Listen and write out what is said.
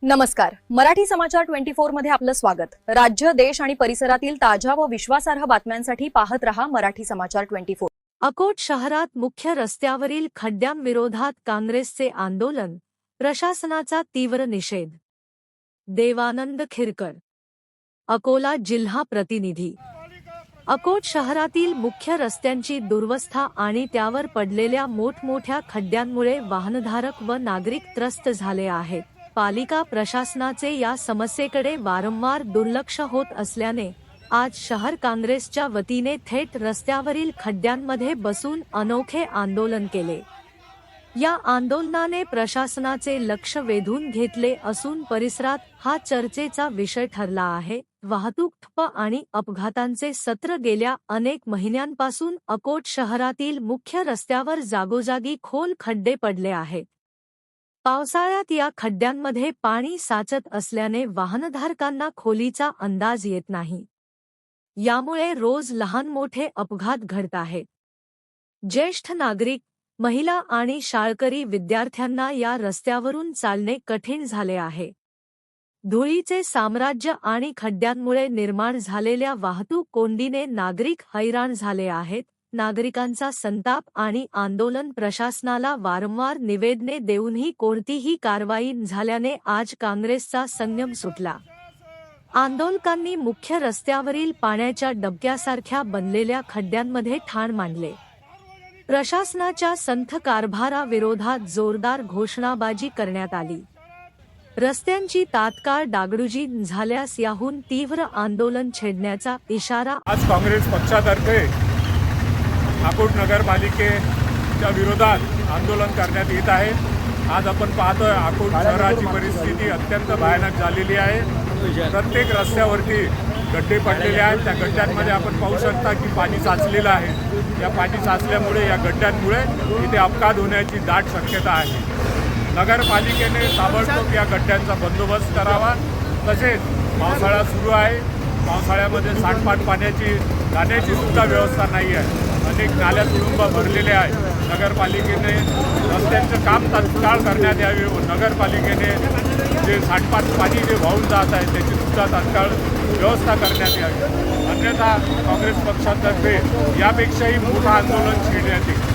नमस्कार. मराठी समाचार 24 मध्ये आपलं स्वागत. राज्य, देश आणि परिसरातील ताज्या व विश्वासार्ह बातम्यांसाठी पाहत रहा मराठी समाचार 24. अकोट शहरात मुख्य रस्त्यावरील खड्ड्यांविरोधात काँग्रेसचे आंदोलन, प्रशासनाचा तीव्र निषेध. देवानंद खिरकर, अकोला जिल्हा प्रतिनिधी. अकोट शहरातील मुख्य रस्त्यांची दुर्वस्था आणि त्यावर पडलेल्या मोठमोठ्या खड्ड्यांमुळे वाहनधारक व नागरिक त्रस्त झाले आहेत. पालिका प्रशासनाचे या समस्येकडे वारंवार दुर्लक्ष होत असल्याने आज शहर काँग्रेसच्या वतीने थेट रस्त्यावरील खड्ड्यांमध्ये बसून अनोखे आंदोलन केले. या आंदोलनाने प्रशासनाचे लक्ष वेधून घेतले असून परिसरात हा चर्चेचा विषय ठरला आहे. वाहतूक ठप्प आणि अपघातांचे सत्र गेल्या अनेक महिन्यांपासून अकोट शहरातील मुख्य रस्त्यावर जागोजागी खोल खड्डे पडले आहेत. पावसाळ्यात या खड्ड्यांमध्ये पाणी साचत असल्याने वाहनधारकांना खोलीचा अंदाज येत नाही. यामुळे रोज लहान मोठे अपघात घडत आहेत. ज्येष्ठ नागरिक, महिला आणि शाळकरी विद्यार्थ्यांना या रस्त्यावरून चालणे कठीण झाले आहे. धुळीचे साम्राज्य आणि खड्ड्यांमुळे निर्माण झालेल्या वाहतूक कोंडीने नागरिक हैराण झाले आहेत. नागरिकांचा संताप आणि आंदोलन प्रशासनाला वारंवार निवेदने देऊनही कोणतीही कारवाई झाल्याने आज काँग्रेसचा संयम सुटला. आंदोलकांनी मुख्य रस्त्यावरील पाण्याच्या डबक्यासारख्या बनलेल्या खड्ड्यांमध्ये ठाण मांडले. प्रशासनाच्या संथ कारभाराविरोधात जोरदार घोषणाबाजी करण्यात आली. रस्त्यांची तात्काळ डागडुजी झाल्यास याहून तीव्र आंदोलन छेडण्याचा इशारा आज काँग्रेस पक्षातर्फे अकोट नगरपालिकेच्या विरोधात आंदोलन करण्यात येत आहे. आज आपण पाहतोय अकोट शहराची परिस्थिती अत्यंत भयानक झालेली आहे. प्रत्येक रस्त्यावरती गड्डे पडलेले आहेत. त्या गड्ड्यांमध्ये आपण पाहू शकता की पाणी साचलेलं आहे. या पाणी साचल्यामुळे या गड्ड्यांमुळे इथे अपघात होण्याची दाट शक्यता आहे. नगरपालिकेने ताबडतोब या गड्ड्यांचा बंदोबस्त करावा. तसेच पावसाळा सुरू आहे. पावसाळ्यामध्ये सांडपाणी पाण्याची जाण्याची सुद्धा व्यवस्था नाही आहे. अनेक नाल्या तुडुंब भरलेले आहेत. नगरपालिकेने रस्त्यांचं काम तात्काळ करण्यात यावे व नगरपालिकेने जे सांडपाणी पाणी जे वाहून जात आहे त्याची सुद्धा तात्काळ व्यवस्था करण्यात यावी. अन्यथा काँग्रेस पक्षातर्फे यापेक्षाही मोठं आंदोलन छेडण्यात येईल.